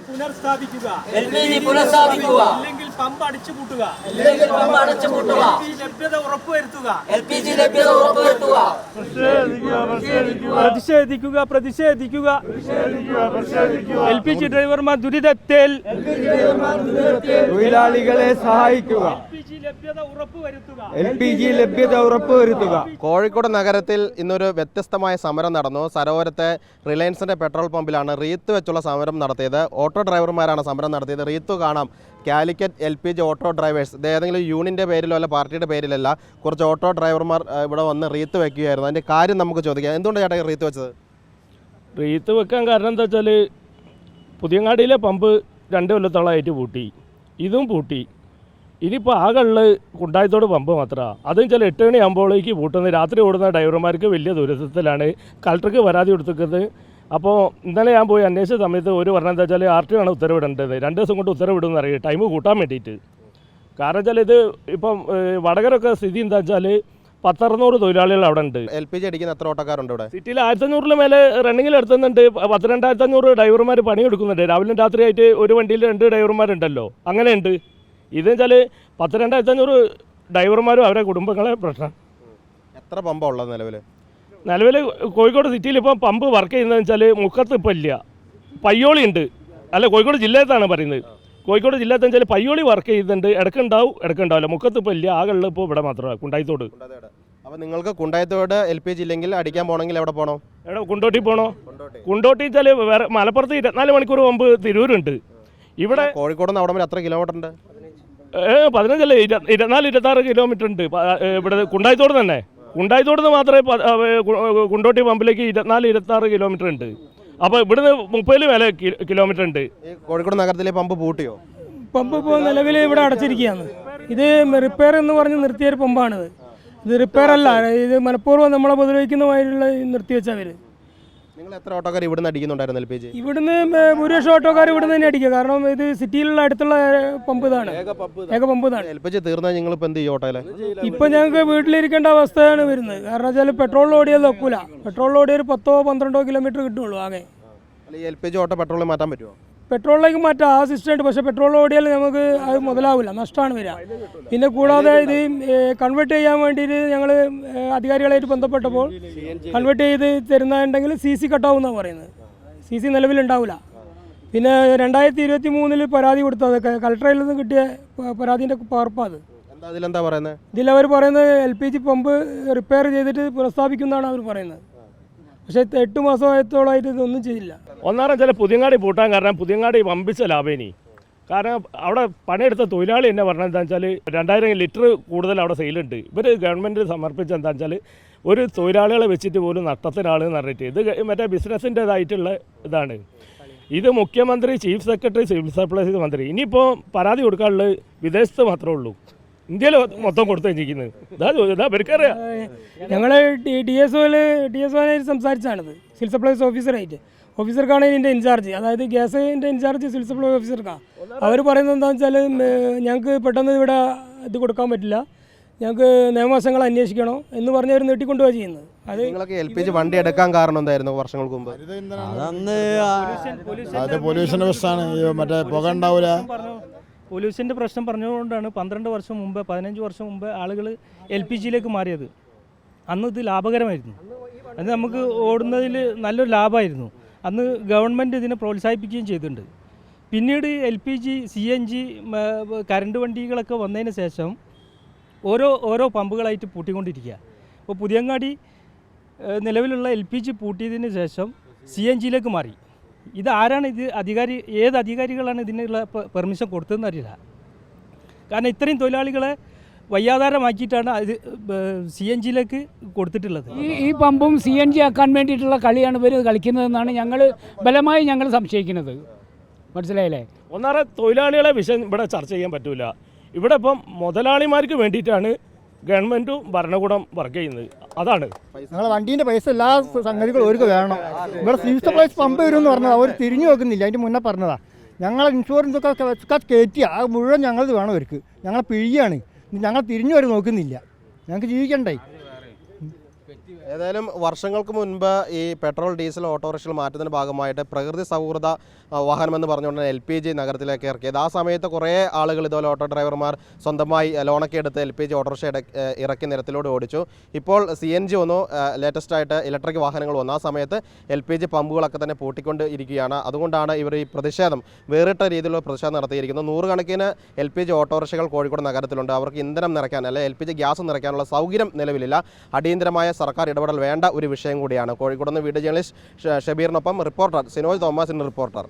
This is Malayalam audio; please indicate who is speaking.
Speaker 1: പുനഃസ്ഥാപിക്കുക, അല്ലെങ്കിൽ പമ്പ് അടിച്ചുപൂട്ടുക, ലഭ്യത ഉറപ്പുവരുത്തുക. പ്രതിഷേധിക്കുക. LPG ഡ്രൈവർമാർ ദുരിതത്തിൽ
Speaker 2: തൊഴിലാളികളെ സഹായിക്കുക. LPG ലഭ്യത ഉറപ്പുവരുത്തുക.
Speaker 3: കോഴിക്കോട് നഗരത്തിൽ ഇന്നൊരു വ്യത്യസ്തമായ സമരം നടന്നു. സരോവരത്തെ റിലയൻസിൻ്റെ പെട്രോൾ പമ്പിലാണ് റീത്ത് വെച്ചുള്ള സമരം നടത്തിയത്. ഓട്ടോ ഡ്രൈവർമാരാണ് സമരം നടത്തിയത്. റീത്ത് കാണാം, കാലിക്കറ്റ് LPG ഓട്ടോ ഡ്രൈവേഴ്സ്. ഇത് ഏതെങ്കിലും യൂണിയൻ്റെ പേരിലോ അല്ല പാർട്ടിയുടെ പേരിലല്ല, കുറച്ച് ഓട്ടോ ഡ്രൈവർമാർ ഇവിടെ വന്ന് റീത്ത് വെക്കുകയായിരുന്നു. അതിൻ്റെ കാര്യം നമുക്ക് ചോദിക്കാം. എന്തുകൊണ്ടാണ് ചേട്ടാ റീത്ത് വെച്ചത്?
Speaker 4: റീത്ത് വെക്കാൻ കാരണം എന്താ വെച്ചാൽ പുതിയങ്ങാടിയിലെ പമ്പ് 2 കൊല്ലത്തോളമായിട്ട് പൂട്ടി, ഇതും പൂട്ടി. ഇനിയിപ്പോൾ ആകെയുള്ള കുണ്ടായത്തോട് പമ്പ് മാത്രമാണ്. അതും ചില 8 മണിയാകുമ്പോഴേക്ക് പൂട്ടുന്നത്. രാത്രി ഓടുന്ന ഡ്രൈവർമാർക്ക് വലിയ ദുരിതത്തിലാണ്. കളക്ടർക്ക് പരാതി കൊടുത്തിരിക്കുന്നത്. അപ്പോൾ ഇന്നലെ ഞാൻ പോയി അന്വേഷിച്ച സമയത്ത് ഒരു പറഞ്ഞത് എന്താ വെച്ചാൽ RTO ആണ് ഉത്തരവിടേണ്ടത്. 2 ദിവസം കൊണ്ട് ഉത്തരവിടുമെന്ന് അറിയാം, ടൈം കൂട്ടാൻ വേണ്ടിയിട്ട്. കാരണം വെച്ചാൽ ഇത് ഇപ്പം വടകരൊക്കെ സ്ഥിതി എന്താ വെച്ചാൽ 10-600 തൊഴിലാളികൾ അവിടെ ഉണ്ട്.
Speaker 3: LPG അടിക്കുന്ന എത്ര ഓട്ടക്കാരുണ്ട് ഇവിടെ?
Speaker 4: സിറ്റിയിൽ 1500 മേലെ റണ്ണിങ്ങിൽ എടുത്തുന്നുണ്ട്. 12,500 ഡ്രൈവർമാർ പണിയെടുക്കുന്നുണ്ട്. രാവിലെ രാത്രിയായിട്ട് ഒരു വണ്ടിയിൽ 2 ഡ്രൈവർമാരുണ്ടല്ലോ, അങ്ങനെയുണ്ട്. ഇതെന്ന് വെച്ചാൽ 12,500 ഡ്രൈവർമാരും അവരെ കുടുംബങ്ങളെ പ്രശ്നം.
Speaker 3: എത്ര പമ്പാണ് ഉള്ളത്
Speaker 4: നിലവിൽ കോഴിക്കോട് സിറ്റിയിൽ ഇപ്പം പമ്പ് വർക്ക് ചെയ്യുന്നതെന്ന് വെച്ചാൽ മുക്കത്ത് ഇപ്പം ഇല്ല, പയ്യോളി ഉണ്ട്. അല്ല, കോഴിക്കോട് ജില്ലത്താണ് പറയുന്നത്. കോഴിക്കോട് ജില്ലത്ത് വെച്ചാൽ പയ്യോളി വർക്ക് ചെയ്യുന്നുണ്ട്. ഇടക്കുണ്ടാവില്ല. മുക്കത്ത് ഇപ്പം ഇല്ല. ആകെയുള്ള ഇപ്പോൾ ഇവിടെ മാത്രമാണ് കുണ്ടായത്തോട്.
Speaker 3: അപ്പോൾ നിങ്ങൾക്ക് കുണ്ടായത്തോട് LPG ഇല്ലെങ്കിൽ അടിക്കാൻ പോകണമെങ്കിൽ എവിടെ പോകണം?
Speaker 4: കുണ്ടോട്ടി പോകണോ? കുണ്ടോട്ടി വെച്ചാൽ വേറെ മലപ്പുറത്ത് 24 മണിക്കൂർ മുമ്പ് തിരൂരുണ്ട്. ഇവിടെ
Speaker 3: കോഴിക്കോട് നിന്ന് അവിടെ വരെ എത്ര കിലോമീറ്റർ ഉണ്ട്?
Speaker 4: 15 അല്ലേ, 24-26 കിലോമീറ്റർ ഉണ്ട്. ഇവിടെ കുണ്ടായത്തോട് തന്നെ. കുണ്ടായത്തോട് നിന്ന് മാത്രമേ കുണ്ടോട്ടി പമ്പിലേക്ക് 24-26 കിലോമീറ്റർ ഉണ്ട്. അപ്പോൾ ഇവിടുന്ന് 30 മേലെ കിലോമീറ്റർ ഉണ്ട്.
Speaker 3: കോഴിക്കോട് നഗരത്തിലെ പമ്പ് പൂട്ടിയോ?
Speaker 1: പമ്പ് ഇപ്പോൾ നിലവിൽ ഇവിടെ അടച്ചിരിക്കുകയാണ്. ഇത് റിപ്പയർ എന്ന് പറഞ്ഞ് നിർത്തിയൊരു പമ്പാണിത്. ഇത് റിപ്പയർ അല്ല, ഇത് മനഃപൂർവ്വം നമ്മളെ ഉപദ്രവിക്കുന്നതായിട്ടുള്ള നിർത്തിവെച്ചവർ.
Speaker 3: നിങ്ങൾ എത്ര ഓട്ടോക്കാർ ഇവിടുന്ന് അടിക്കുന്നുണ്ടായിരുന്നു LPG?
Speaker 1: ഇവിടുന്ന് ഭൂരിപക്ഷം ഓട്ടോക്കാർ ഇവിടെ തന്നെ അടിക്കുക. കാരണം ഇത് സിറ്റിയിലുള്ള അടുത്തുള്ള പമ്പ് ഇതാണ്, ഏക പമ്പ് ഇതാണ്.
Speaker 3: LPG തീർന്നാൽ നിങ്ങൾ ഇപ്പോൾ എന്ത് ചെയ്യും ഓട്ടോയിൽ?
Speaker 1: ഇപ്പം ഞങ്ങൾക്ക് വീട്ടിലിരിക്കേണ്ട അവസ്ഥയാണ് വരുന്നത്. കാരണം വെച്ചാൽ പെട്രോൾ ഓടിയാൽ നോക്കൂല. പെട്രോൾ ഓടിയ ഒരു 10-12 കിലോമീറ്റർ കിട്ടുള്ളൂ ആകെ.
Speaker 3: LPG ഓട്ടോ പെട്രോളിൽ മാറ്റാൻ പറ്റുമോ?
Speaker 1: പെട്രോളിലേക്ക് മാറ്റാം, ആ സിസ്റ്റം ഉണ്ട്. പക്ഷേ പെട്രോൾ ഓടിയാൽ നമുക്ക് അത് മുതലാവില്ല, നഷ്ടമാണ് വരിക. പിന്നെ കൂടാതെ ഇത് കൺവേർട്ട് ചെയ്യാൻ വേണ്ടിയിട്ട് ഞങ്ങൾ അധികാരികളായിട്ട് ബന്ധപ്പെട്ടപ്പോൾ കൺവേർട്ട് ചെയ്ത് തരുന്നുണ്ടെങ്കിൽ CC കട്ടാവുമെന്നാണ് പറയുന്നത്. CC നിലവിലുണ്ടാവില്ല. പിന്നെ 2023 പരാതി കൊടുത്തത് കളക്ടറിൽ നിന്ന് കിട്ടിയ പരാതിൻ്റെ പകർപ്പാണ്. ഇതിലവർ പറയുന്നത് LPG പമ്പ് റിപ്പയർ ചെയ്തിട്ട് പുനഃസ്ഥാപിക്കുന്നതാണ് അവർ പറയുന്നത്. പക്ഷേ 8 മാസത്തോളമായിട്ട് ഇതൊന്നും ചെയ്തില്ല.
Speaker 4: ഒന്നാമത് ചില പുതിയങ്ങാടി പൂട്ടാൻ കാരണം പുതിയങ്ങാടി വമ്പിച്ച ലാഭേനി. കാരണം അവിടെ പണിയെടുത്ത തൊഴിലാളി എന്നെ പറഞ്ഞത് എന്താ വെച്ചാൽ 2000 ലിറ്റർ കൂടുതൽ അവിടെ സെയിലുണ്ട്. ഇവർ ഗവൺമെൻറ് സമർപ്പിച്ച എന്താ വെച്ചാൽ ഒരു തൊഴിലാളികളെ വെച്ചിട്ട് പോലും നഷ്ടത്തിനാണെന്ന് പറഞ്ഞിട്ട്. ഇത് മറ്റേ ബിസിനസ്സിൻ്റേതായിട്ടുള്ള ഇതാണ്. ഇത് മുഖ്യമന്ത്രി, ചീഫ് സെക്രട്ടറി, സിവിൽ സപ്ലൈസ് മന്ത്രി. ഇനിയിപ്പോൾ പരാതി കൊടുക്കാനുള്ളത് വിദേശത്ത് മാത്രമേ ഉള്ളൂ. ഇന്ത്യയിൽ മൊത്തം കൊടുത്തു വെച്ചിരിക്കുന്നത് ഇതാ ഇവർക്കറിയാം.
Speaker 1: ഞങ്ങൾ DSO സംസാരിച്ചാണിത്, സിവിൽ സപ്ലൈസ് ഓഫീസർക്കാണ് ഇതിൻ്റെ ഇൻചാർജ്. അതായത് ഗ്യാസിൻ്റെ ഇൻചാർജ് സിവിൽ സപ്ലൈ ഓഫീസർക്കാണ്. അവർ പറയുന്നത് എന്താണെന്ന് വെച്ചാൽ ഞങ്ങൾക്ക് പെട്ടെന്ന് ഇവിടെ ഇത് കൊടുക്കാൻ പറ്റില്ല, ഞങ്ങൾക്ക് നിയമവശങ്ങൾ അന്വേഷിക്കണം എന്ന് പറഞ്ഞ് അവർ നീട്ടിക്കൊണ്ടുപോവുക ചെയ്യുന്നത്. അത്
Speaker 3: LPG വണ്ടി എടുക്കാൻ കാരണം എന്തായിരുന്നു വർഷങ്ങൾക്ക് മുമ്പ്?
Speaker 5: പൊല്യൂഷൻ്റെ പ്രശ്നമാണ്, മറ്റേ പുക ഉണ്ടാവില്ല.
Speaker 1: പൊല്യൂഷൻ്റെ പ്രശ്നം പറഞ്ഞതുകൊണ്ടാണ് 12 വർഷം മുമ്പ് 15 വർഷം മുമ്പ് ആളുകൾ LPGയിലേക്ക് മാറിയത്. അന്ന് ഇത് ലാഭകരമായിരുന്നു. അത് നമുക്ക് ഓടുന്നതിൽ നല്ലൊരു ലാഭമായിരുന്നു. അന്ന് ഗവൺമെൻറ് ഇതിനെ പ്രോത്സാഹിപ്പിക്കുകയും ചെയ്തിട്ടുണ്ട്. പിന്നീട് LPG, CNG കറണ്ട് വണ്ടികളൊക്കെ വന്നതിന് ശേഷം ഓരോ പമ്പുകളായിട്ട് പൂട്ടിക്കൊണ്ടിരിക്കുക. ഇപ്പോൾ പുതിയങ്ങാടി നിലവിലുള്ള LPG പൂട്ടിയതിന് ശേഷം CNGയിലേക്ക് മാറി. ഇതാരാണ് ഏത് അധികാരികളാണ് ഇതിനുള്ള പെർമിഷൻ കൊടുത്തതെന്ന് അറിയില്ല. കാരണം ഇത്രയും തൊഴിലാളികളെ വയ്യാധാരമാക്കിയിട്ടാണ് അത് CNGയിലേക്ക് കൊടുത്തിട്ടുള്ളത്.
Speaker 6: ഈ പമ്പും CNG ആക്കാൻ വേണ്ടിയിട്ടുള്ള കളിയാണ് ഇവർ കളിക്കുന്നതെന്നാണ് ബലമായി ഞങ്ങൾ സംശയിക്കുന്നത്. മനസ്സിലായില്ലേ?
Speaker 4: ഒന്നാമത് തൊഴിലാളികളെ വിഷയം ഇവിടെ ചർച്ച ചെയ്യാൻ പറ്റില്ല. ഇവിടെ ഇപ്പം മുതലാളിമാർക്ക് വേണ്ടിയിട്ടാണ് ഗവൺമെൻറ്റും ഭരണകൂടം വർക്ക് ചെയ്യുന്നത്. അതാണ്
Speaker 5: ഞങ്ങൾ വണ്ടീൻ്റെ പൈസ എല്ലാ സംഗതികളും അവർക്ക് വേണം. ഇവിടെ സിവിൽ സപ്ലൈസ് പമ്പ് വരും എന്ന് പറഞ്ഞത് അവർ തിരിഞ്ഞു നോക്കുന്നില്ല. അതിൻ്റെ മുന്നേ പറഞ്ഞതാണ് ഞങ്ങൾ ഇൻഷുറൻസ് ഒക്കെ കയറ്റിയ ആ മുഴുവൻ ഞങ്ങളത് വേണം അവർക്ക്. ഞങ്ങളെ പിഴിയാണ്, ഞങ്ങൾ തിരിഞ്ഞു വരെ നോക്കുന്നില്ല. ഞങ്ങൾക്ക് ജീവിക്കണ്ടേ?
Speaker 3: ഏതായാലും വർഷങ്ങൾക്ക് മുൻപ് ഈ പെട്രോൾ ഡീസൽ ഓട്ടോറിക്ഷകൾ മാറ്റുന്നതിൻ്റെ ഭാഗമായിട്ട് പ്രകൃതി സൗഹൃദ വാഹനമെന്ന് പറഞ്ഞുകൊണ്ട് LPG നഗരത്തിലേക്ക് ഇറക്കിയത്. ആ സമയത്ത് കുറേ ആളുകൾ ഇതുപോലെ ഓട്ടോ ഡ്രൈവർമാർ സ്വന്തമായി ലോണൊക്കെ എടുത്ത് LPG ഓട്ടോറിക്ഷ ഇറക്കി നിരത്തിലൂടെ ഓടിച്ചു. ഇപ്പോൾ CNG വന്നു, ലേറ്റസ്റ്റായിട്ട് ഇലക്ട്രിക് വാഹനങ്ങൾ വന്നു. ആ സമയത്ത് LPG പമ്പുകളൊക്കെ തന്നെ പൂട്ടിക്കൊണ്ട് ഇരിക്കുകയാണ്. അതുകൊണ്ടാണ് ഇവർ ഈ പ്രതിഷേധം വേറിട്ട രീതിയിലുള്ള പ്രതിഷേധം നടത്തിയിരിക്കുന്നത്. നൂറുകണക്കിന് LPG ഓട്ടോറിക്ഷകൾ കോഴിക്കോട് നഗരത്തിലുണ്ട്. അവർക്ക് ഇന്ധനം നിറയ്ക്കാൻ അല്ലെ LPG ഗ്യാസ് നിറയ്ക്കാനുള്ള സൗകര്യം നിലവിലില്ല. അടിയന്തരമായ സർക്കാർ ഇടപെടൽ വേണ്ട ഒരു വിഷയം കൂടിയാണ്. കോഴിക്കോട് നിന്ന് വീഡിയോ ജേർണലിസ്റ്റ് ഷബീറിനൊപ്പം റിപ്പോർട്ടർ സിനോജ് തോമസിൻ്റെ റിപ്പോർട്ടർ.